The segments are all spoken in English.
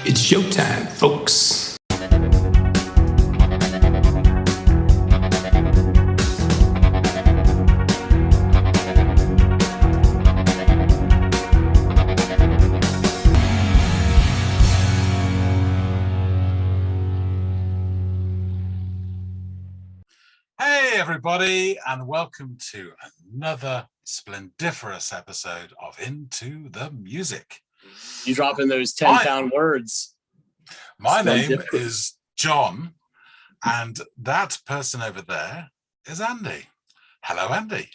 It's showtime, folks. Hey everybody, and welcome to another splendiferous episode of Into the Music. You dropping those 10-pound words. My name is John, and that person over there is Andy. Hello, Andy.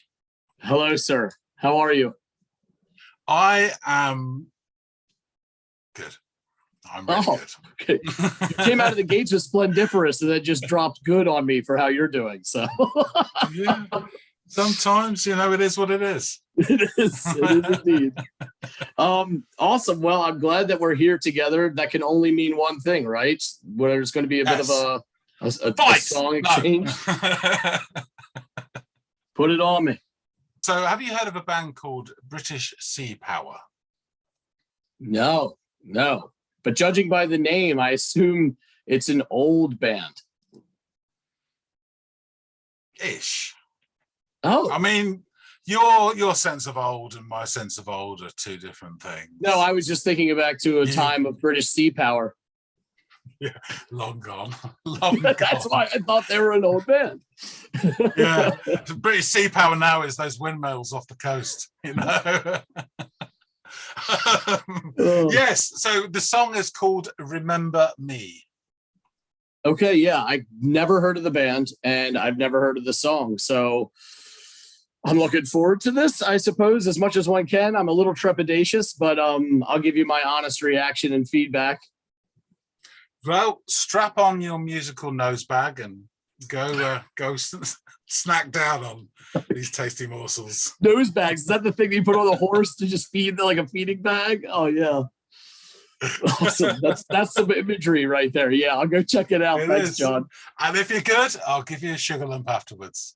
Hello, sir. How are you? I am good. I'm really good. Okay. You came out of the gates with splendiferous, and then just dropped good on me for how you're doing. So yeah, sometimes it is what it is. It is indeed. Awesome. Well, I'm glad that we're here together. That can only mean one thing, right? Where there's going to be a bit of a song exchange. Put it on me. So, have you heard of a band called British Sea Power? No. But judging by the name, I assume it's an old band. Ish. Oh. I mean, your sense of old and my sense of old are two different things. No, I was just thinking back to a time of British Sea Power. Yeah, long gone. Long That's gone. why I thought they were an old band. Yeah. British Sea Power now is those windmills off the coast, Yes, so the song is called Remember Me. Okay, yeah, I never heard of the band and I've never heard of the song, so I'm looking forward to this, I suppose, as much as one can. I'm a little trepidatious, but I'll give you my honest reaction and feedback. Well, strap on your musical nose bag and go snack down on these tasty morsels. Nose bags, is that the thing that you put on the horse to just feed like a feeding bag? Oh yeah. Awesome. That's some imagery right there. Yeah, I'll go check it out. Thanks, John. And if you're good, I'll give you a sugar lump afterwards.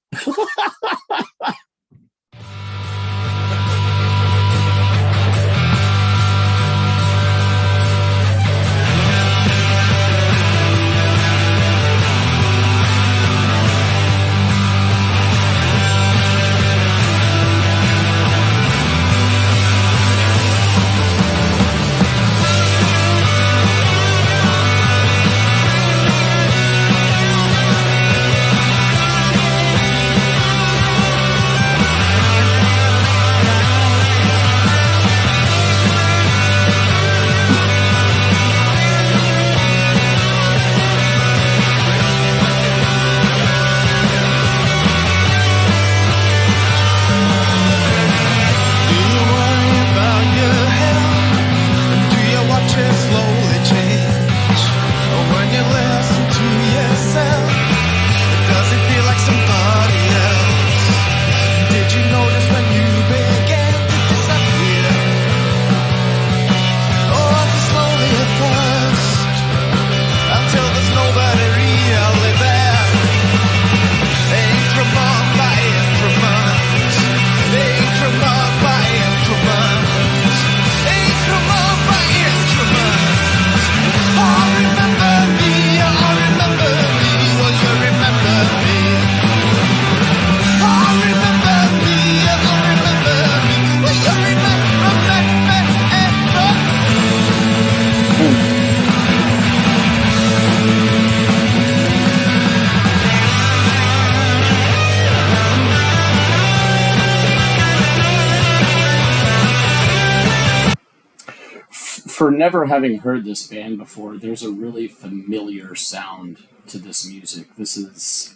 For never having heard this band before, there's a really familiar sound to this music. This is,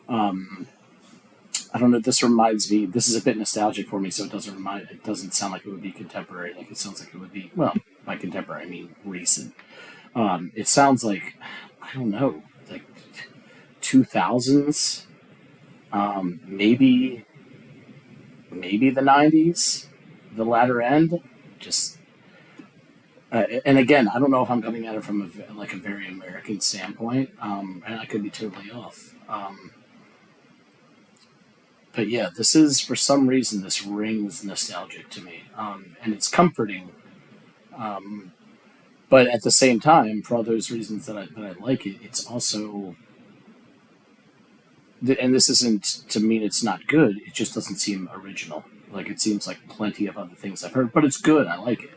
I don't know. This reminds me. This is a bit nostalgic for me, so it doesn't sound like it would be contemporary. Like it sounds like it would be. Well, by contemporary I mean recent. It sounds like, I don't know, like 2000s, maybe the 90s, the latter end. Just. And again, I don't know if I'm coming at it from a very American standpoint, and I could be totally off. But yeah, this is, for some reason, this rings nostalgic to me, and it's comforting. But at the same time, for all those reasons that I like it, it's also, and this isn't to mean it's not good. It just doesn't seem original. Like it seems like plenty of other things I've heard, but it's good. I like it.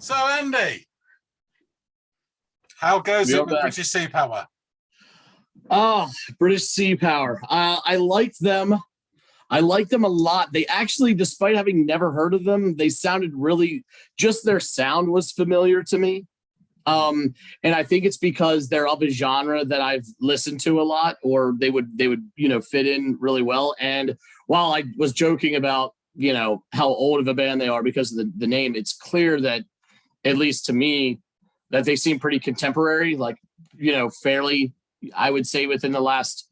So, Andy, how goes it with British Sea Power? Oh, British Sea Power. I liked them. I liked them a lot. They actually, despite having never heard of them, they sounded really, just their sound was familiar to me. And I think it's because they're of a genre that I've listened to a lot, or they would, fit in really well. And while I was joking about, how old of a band they are because of the name, it's clear that, at least to me, that they seem pretty contemporary, like, fairly, I would say within the last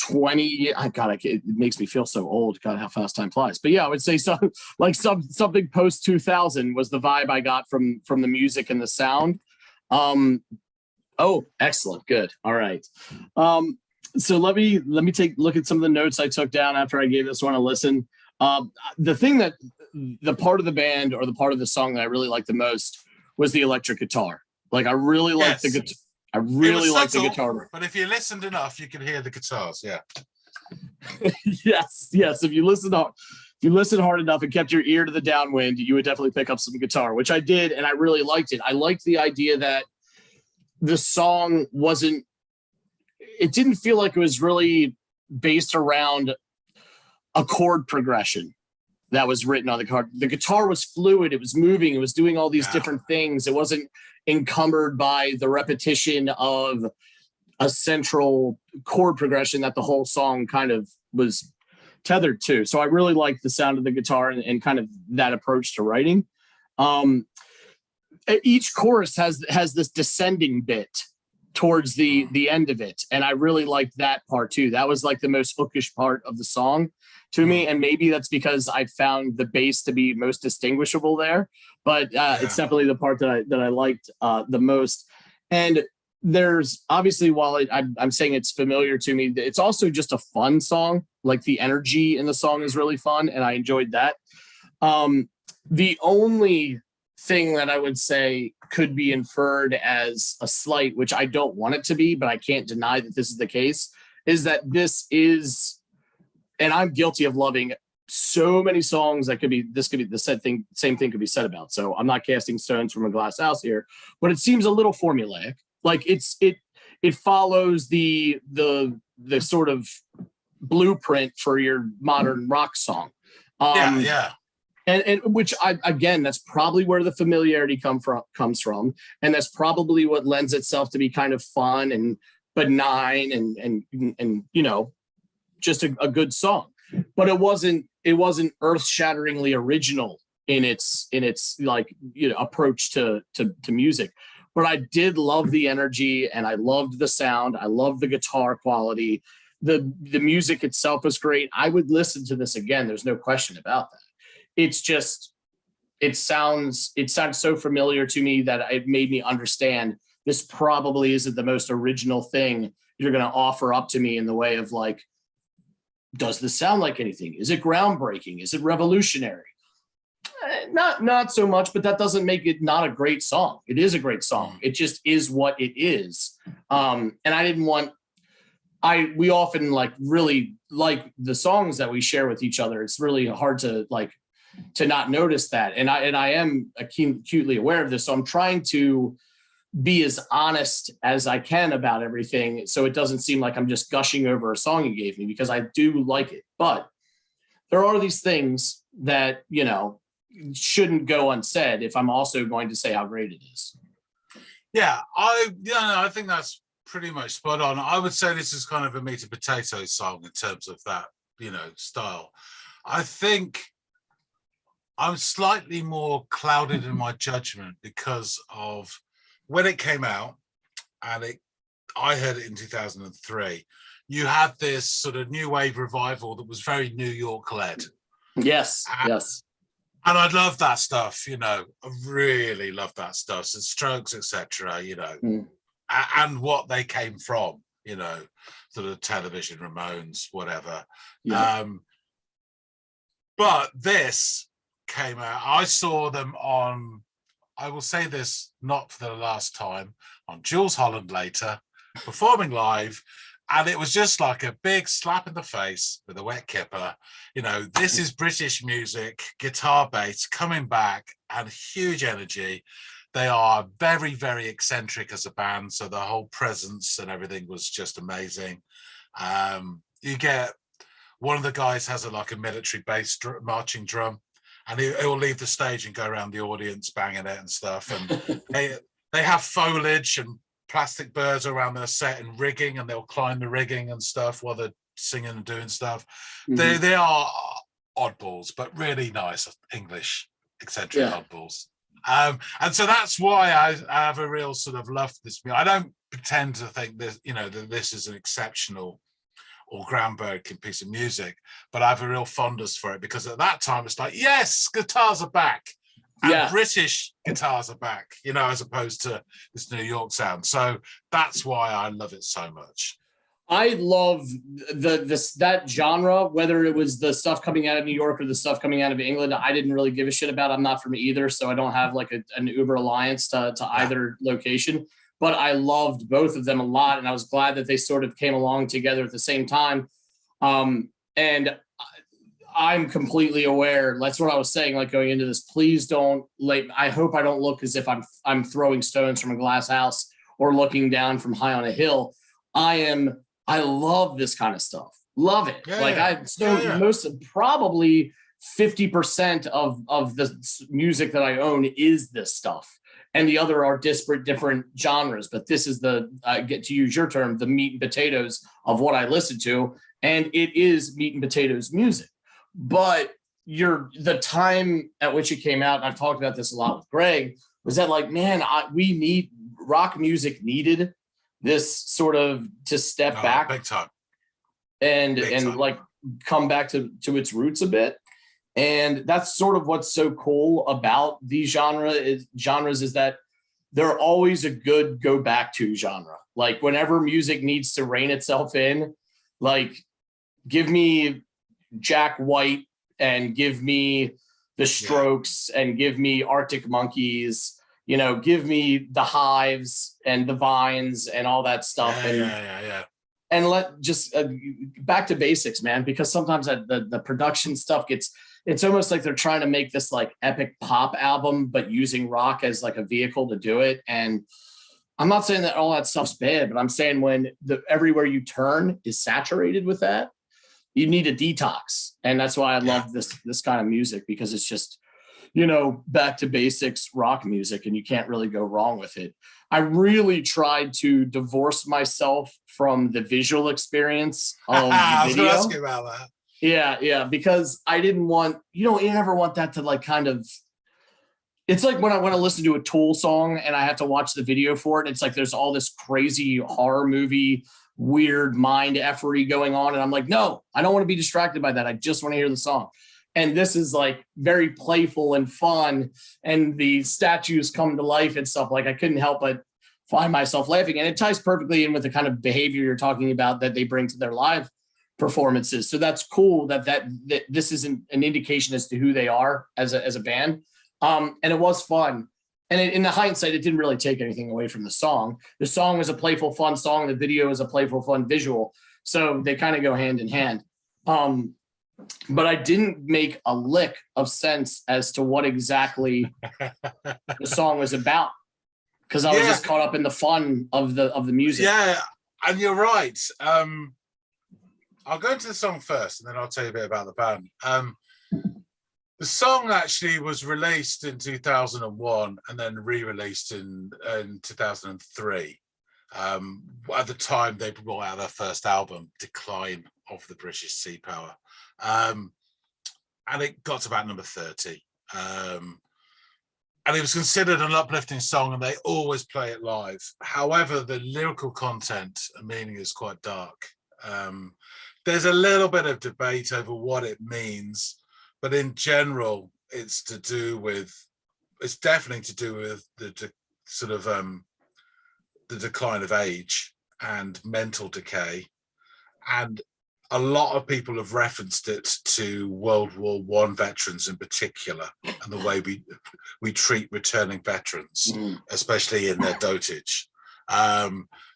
20, it makes me feel so old. God, how fast time flies. But yeah, I would say something post 2000 was the vibe I got from the music and the sound. Oh, excellent. Good. All right. So let me look at some of the notes I took down after I gave this one a listen. The part of the band or the part of the song that I really liked the most was the electric guitar. Like I really liked the guitar. I really like the guitar. But if you listened enough, you could hear the guitars. Yeah. Yes. If you listen hard enough and kept your ear to the downwind, you would definitely pick up some guitar, which I did, and I really liked it. I liked the idea that the song it didn't feel like it was really based around a chord progression that was written on the card. The guitar was fluid. It was moving. It was doing all these different things. It wasn't encumbered by the repetition of a central chord progression that the whole song kind of was tethered to. So I really liked the sound of the guitar and kind of that approach to writing. Each chorus has this descending bit towards the end of it, and I really liked that part too. That was like the most hookish part of the song to me, and maybe that's because I found the bass to be most distinguishable there, but it's definitely the part that I liked the most. And there's obviously, while I'm saying it's familiar to me, it's also just a fun song. Like the energy in the song is really fun, and I enjoyed that. The only thing that I would say could be inferred as a slight, which I don't want it to be, but I can't deny that this is the case, is that this is, and I'm guilty of loving so many songs that could be the same thing could be said about. So I'm not casting stones from a glass house here, but it seems a little formulaic. Like it follows the sort of blueprint for your modern rock song. And which again, that's probably where the familiarity comes from. And that's probably what lends itself to be kind of fun and benign and just a good song. But it wasn't earth-shatteringly original in its approach to music. But I did love the energy, and I loved the sound. I loved the guitar quality. The music itself was great. I would listen to this again. There's no question about that. it's just, it sounds so familiar to me that it made me understand this probably isn't the most original thing you're going to offer up to me in the way of like, does this sound like anything? Is it groundbreaking? Is it revolutionary? Not so much, but that doesn't make it not a great song. It is a great song. It just is what it is. And I didn't want, we often like really like the songs that we share with each other. It's really hard to like, to not notice that. And I am acutely aware of this. So I'm trying to be as honest as I can about everything. So it doesn't seem like I'm just gushing over a song you gave me, because I do like it. But there are these things that, you know, shouldn't go unsaid if I'm also going to say how great it is. Yeah, I think that's pretty much spot on. I would say this is kind of a meat and potatoes song in terms of that, you know, style. I think I'm slightly more clouded in my judgment because of when it came out, and I heard it in 2003. You had this sort of new wave revival that was very New York led. Yes, yes. And I love that stuff, you know. I really love that stuff. So Strokes, etc., you know, and what they came from, you know, sort of Television, Ramones, whatever. Yeah. But this came out. I saw them on, I will say this not for the last time, on Jules Holland later, performing live. And it was just like a big slap in the face with a wet kipper. You know, this is British music, guitar bass coming back, and huge energy. They are very, very eccentric as a band. So the whole presence and everything was just amazing. You get one of the guys has like a military bass marching drum, and he'll leave the stage and go around the audience banging it and stuff. And they have foliage and plastic birds around their set and rigging, and they'll climb the rigging and stuff while they're singing and doing stuff. They are oddballs, but really nice English eccentric oddballs. And so that's why I have a real sort of love for this. I don't pretend to think this, you know, that this is an exceptional or groundbreaking piece of music, but I have a real fondness for it because at that time it's like, yes, guitars are back. And British guitars are back, you know, as opposed to this New York sound. So that's why I love it so much. I love that genre, whether it was the stuff coming out of New York or the stuff coming out of England. I didn't really give a shit about. I'm not from either, so I don't have like an Uber alliance to either location. But I loved both of them a lot, and I was glad that they sort of came along together at the same time. And I'm completely aware. That's what I was saying, like going into this, please don't I hope I don't look as if I'm throwing stones from a glass house or looking down from high on a hill. I love this kind of stuff. Love it. Most probably 50% of the music that I own is this stuff. And the other are disparate, different genres. But this is get to use your term, the meat and potatoes of what I listen to. And it is meat and potatoes music. But the time at which it came out, and I've talked about this a lot with Greg, was that like, man, rock music needed this sort of to step back big time. and like come back to its roots a bit. And that's sort of what's so cool about these genres is that they're always a good go back to genre. Like whenever music needs to rein itself in, like give me Jack White and give me the Strokes and give me Arctic Monkeys, you know, give me the Hives and the Vines and all that stuff. And let just back to basics, man, because sometimes the production stuff it's almost like they're trying to make this like epic pop album, but using rock as like a vehicle to do it. And I'm not saying that all that stuff's bad, but I'm saying when everywhere you turn is saturated with that, you need a detox. And that's why I love this kind of music, because it's just, you know, back to basics rock music, and you can't really go wrong with it. I really tried to divorce myself from the visual experience of the I was video. going to ask you about that. Yeah, because I didn't want, you never want that to like kind of, it's like when I want to listen to a Tool song and I have to watch the video for it. It's like there's all this crazy horror movie, weird mind effery going on. And I'm like, no, I don't want to be distracted by that. I just want to hear the song. And this is like very playful and fun, and the statues come to life and stuff. Like I couldn't help but find myself laughing, and it ties perfectly in with the kind of behavior you're talking about that they bring to their live performances. So that's cool that this isn't an indication as to who they are as a band. And it was fun. And in the hindsight, it didn't really take anything away from the song. The song was a playful, fun song. The video is a playful, fun visual. So they kind of go hand in hand. But I didn't make a lick of sense as to what exactly the song was about, because I was just caught up in the fun of the music. Yeah, and you're right. I'll go into the song first, and then I'll tell you a bit about the band. The song actually was released in 2001 and then re-released in 2003. At the time, they brought out their first album, Decline of the British Sea Power. And it got to about number 30. And it was considered an uplifting song, and they always play it live. However, the lyrical content and meaning is quite dark. There's a little bit of debate over what it means, but in general, it's definitely to do with the decline of age and mental decay. And a lot of people have referenced it to World War I veterans in particular, and the way we treat returning veterans, especially in their dotage.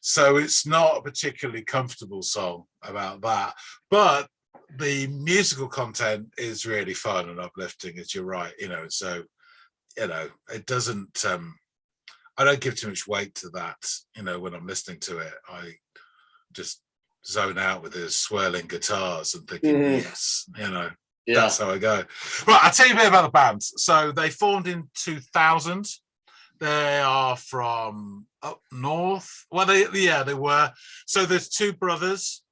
So it's not a particularly comfortable song about that, but the musical content is really fun and uplifting, as you're right, so, it doesn't, I don't give too much weight to that, when I'm listening to it. I just zone out with the swirling guitars and thinking, yes, that's how I go. Right, I'll tell you a bit about the band. So they formed in 2000. They are from up north. Well, they were. So there's two brothers,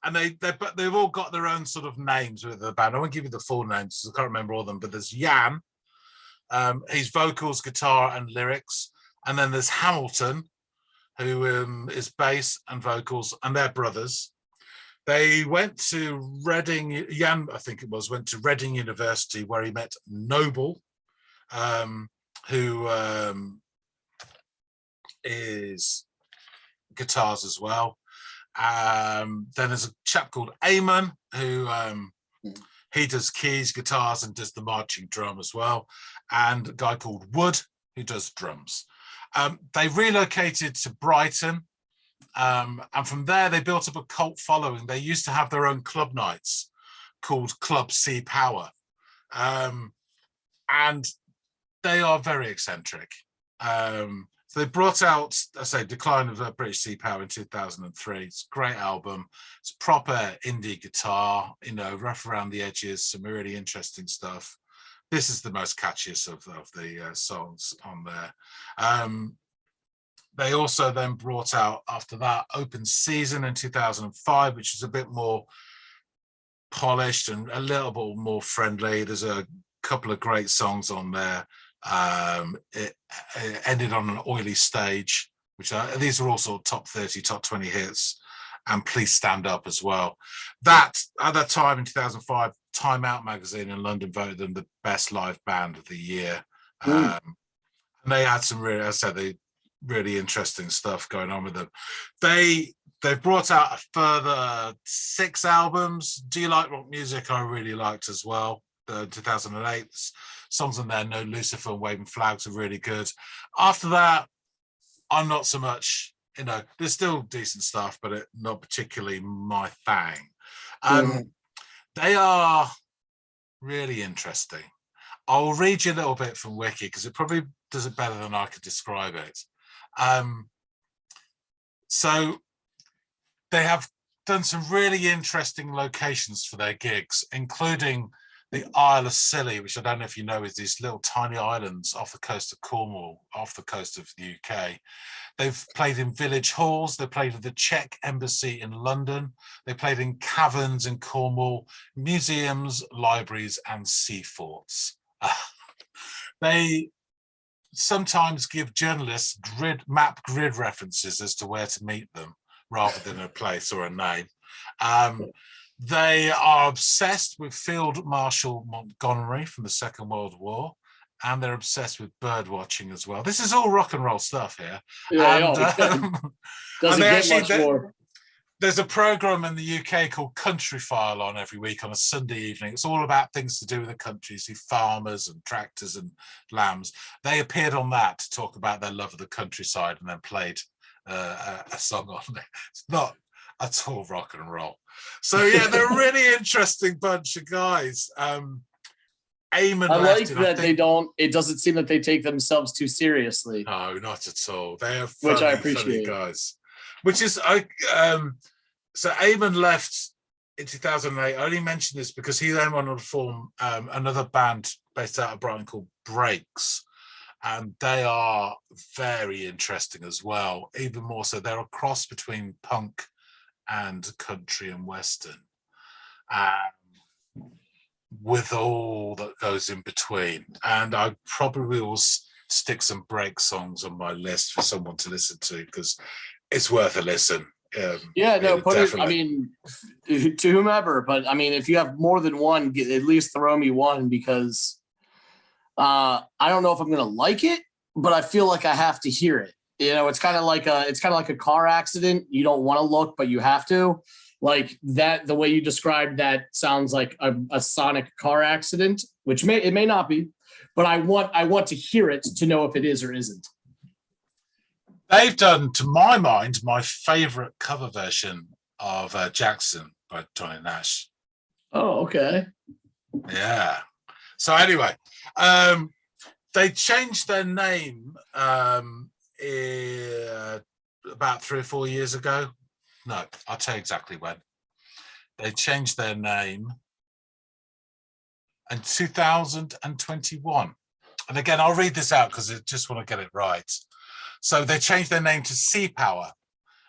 and they've all got their own sort of names with the band. I won't give you the full names because I can't remember all of them. But there's Jan, he's vocals, guitar, and lyrics, and then there's Hamilton, who is bass and vocals, and they're brothers. They went to Reading. Jan, I think it was, went to Reading University, where he met Noble, who is guitars as well. Then there's a chap called Eamon, who he does keys, guitars, and does the marching drum as well. And a guy called Wood, who does drums. They relocated to Brighton, and from there they built up a cult following. They used to have their own club nights called Club Sea Power, and they are very eccentric. So they brought out, I say, Decline of British Sea Power in 2003. It's a great album. It's proper indie guitar, rough around the edges, some really interesting stuff. This is the most catchiest of the songs on there. They also then brought out, after that, Open Season in 2005, which is a bit more polished and a little bit more friendly. There's a couple of great songs on there. It ended on an Oily Stage, which these are also top 30, top 20 hits, and Please Stand Up as well. That, at that time in 2005, Time Out magazine in London voted them the best live band of the year. And they had some really interesting stuff going on with them. They've brought out a further 6 albums. Do You Like Rock Music? I really liked as well. The 2008 songs on there, No Lucifer and Waving Flags, are really good. After that, I'm not so much, there's still decent stuff, but not particularly my thing. They are really interesting. I'll read you a little bit from Wiki because it probably does it better than I could describe it. So they have done some really interesting locations for their gigs, including the Isle of Scilly, which I don't know if you know, is these little tiny islands off the coast of Cornwall, off the coast of the UK. They've played in village halls. They played at the Czech Embassy in London. They played in caverns in Cornwall, museums, libraries, and sea forts. They sometimes give journalists map grid references as to where to meet them, rather than a place or a name. They are obsessed with Field Marshal Montgomery from the Second World War, and they're obsessed with bird watching as well. This is all rock and roll stuff here. Yeah, And, doesn't and get much more. there's a program in the UK called Country File on every week on a Sunday evening. It's all about things to do with the country. You see farmers and tractors and lambs. They appeared on that to talk about their love of the countryside and then played a song on it. It's not at all rock and roll. So yeah, they're a really interesting bunch of guys. Eamon I left, like and that they don't. It doesn't seem that they take themselves too seriously. No, not at all. They are Which I funny, appreciate. funny guys. Which is so Eamon left in 2008. I only mention this because he then went on to form another band based out of Brighton called Breaks. And they are very interesting as well. Even more so, they're a cross between punk and country and western, with all that goes in between. And I probably will stick some Break songs on my list for someone to listen to because it's worth a listen. Yeah, no, put definitely. it. I mean, to whomever, but I mean, if you have more than one, at least throw me one because I don't know if I'm gonna like it, but I feel like I have to hear it. You know, it's kind of like a car accident. You don't want to look, but you have to. Like that, the way you described that sounds like a sonic car accident, which may not be, but I want to hear it to know if it is or isn't. They've done, to my mind, my favorite cover version of Jackson by Johnny Nash. Oh, okay. Yeah. So anyway, they changed their name about 3 or 4 years ago. No, I'll tell you exactly when. They changed their name in 2021. And again, I'll read this out because I just want to get it right. So they changed their name to Sea Power,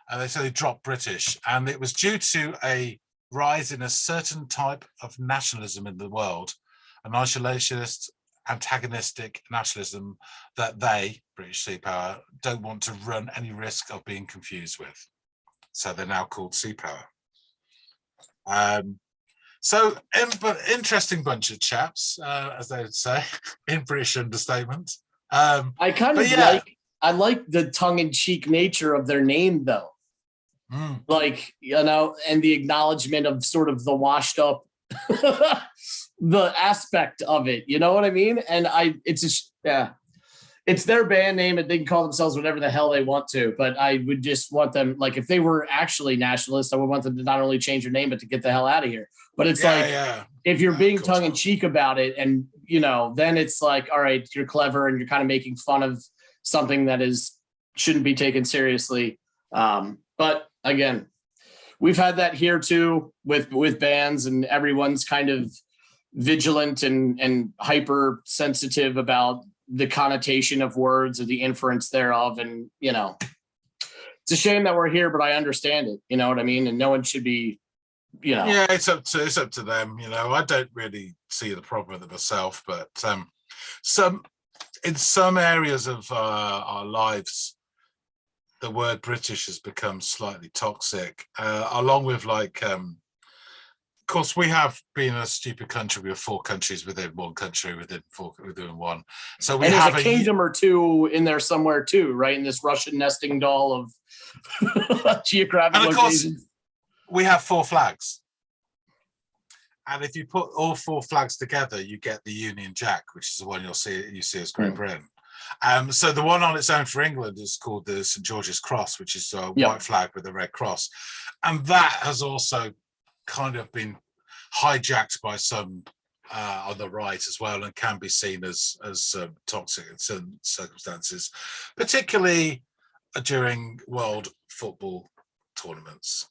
and they said they dropped British. And it was due to a rise in a certain type of nationalism in the world, an isolationist, antagonistic nationalism that they, British Sea Power, don't want to run any risk of being confused with. So they're now called Sea Power. So interesting bunch of chaps, as they would say, in British understatement. I kind of like the tongue-in-cheek nature of their name, though. Like, you know, and the acknowledgement of sort of the washed up, the aspect of it. You know what I mean? And it's their band name and they can call themselves whatever the hell they want to. But I would just want them, like, if they were actually nationalists, I would want them to not only change their name, but to get the hell out of here. But it's if you're being tongue in cheek about it and, you know, then it's like, all right, you're clever and you're kind of making fun of something that shouldn't be taken seriously. But again, we've had that here too with bands, and everyone's kind of vigilant and hypersensitive about the connotation of words or the inference thereof. And, you know, it's a shame that we're here, but I understand it. You know what I mean? And no one should be, you know. Yeah, it's up to them. You know, I don't really see the problem with it myself, but in some areas of our lives, the word British has become slightly toxic, along with of course, we have been a stupid country. We have 4 countries within one country within one. So we have a kingdom or two in there somewhere too, right? In this Russian nesting doll of geographic and of locations. Course, we have 4 flags. And if you put all 4 flags together, you get the Union Jack, which is the one you see as Great Britain. So the one on its own for England is called the St. George's Cross, which is a white flag with a red cross. And that has also kind of been hijacked by some on the right as well, and can be seen as toxic in certain circumstances, particularly during world football tournaments.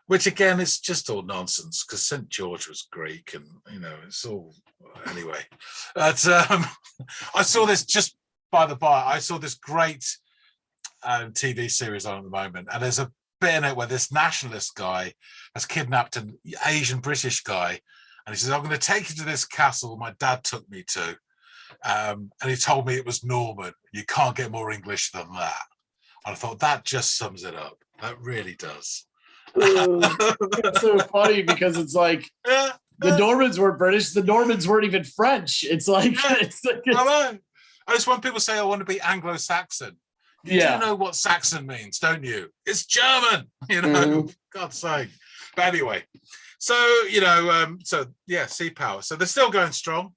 Which again is just all nonsense because St. George was Greek, and you know it's all anyway. But I saw this just by the by. I saw this great TV series on at the moment, and there's a bit in it where this nationalist guy has kidnapped an Asian British guy, and he says, "I'm going to take you to this castle my dad took me to," and he told me it was Norman. You can't get more English than that. And I thought that just sums it up. That really does. It's so funny because it's like the Normans were British. The Normans weren't even French. It's like, I know. I just when people say I want to be Anglo-Saxon, you do know what Saxon means, don't you? It's German, you know, God's sake. But anyway, so, you know, Sea Power. So they're still going strong.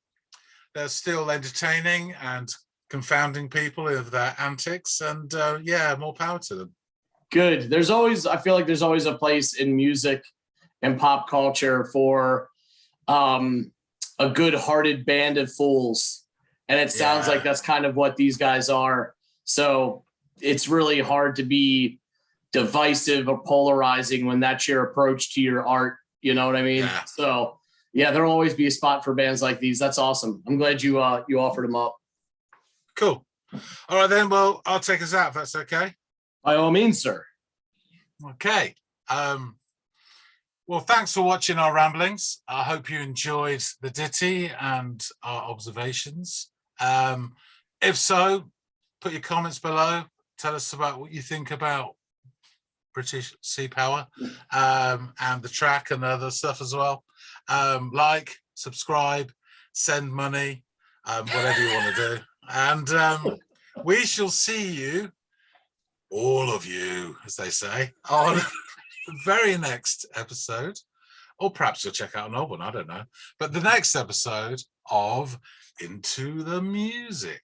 They're still entertaining and confounding people with their antics. And more power to them. Good. I feel like there's always a place in music and pop culture for a good-hearted band of fools. And it sounds like that's kind of what these guys are. So it's really hard to be divisive or polarizing when that's your approach to your art. You know what I mean? Yeah. So there'll always be a spot for bands like these. That's awesome. I'm glad you offered them up. Cool. All right, then. Well, I'll take us out if that's okay. By all means, sir. Okay. Well, thanks for watching our ramblings. I hope you enjoyed the ditty and our observations. If so, put your comments below. Tell us about what you think about British Sea Power and the track and other stuff as well. Like, subscribe, send money, whatever you want to do. And we shall see you, all of you, as they say, on the very next episode. Or perhaps you'll check out an old one, I don't know. But the next episode of Into the Music.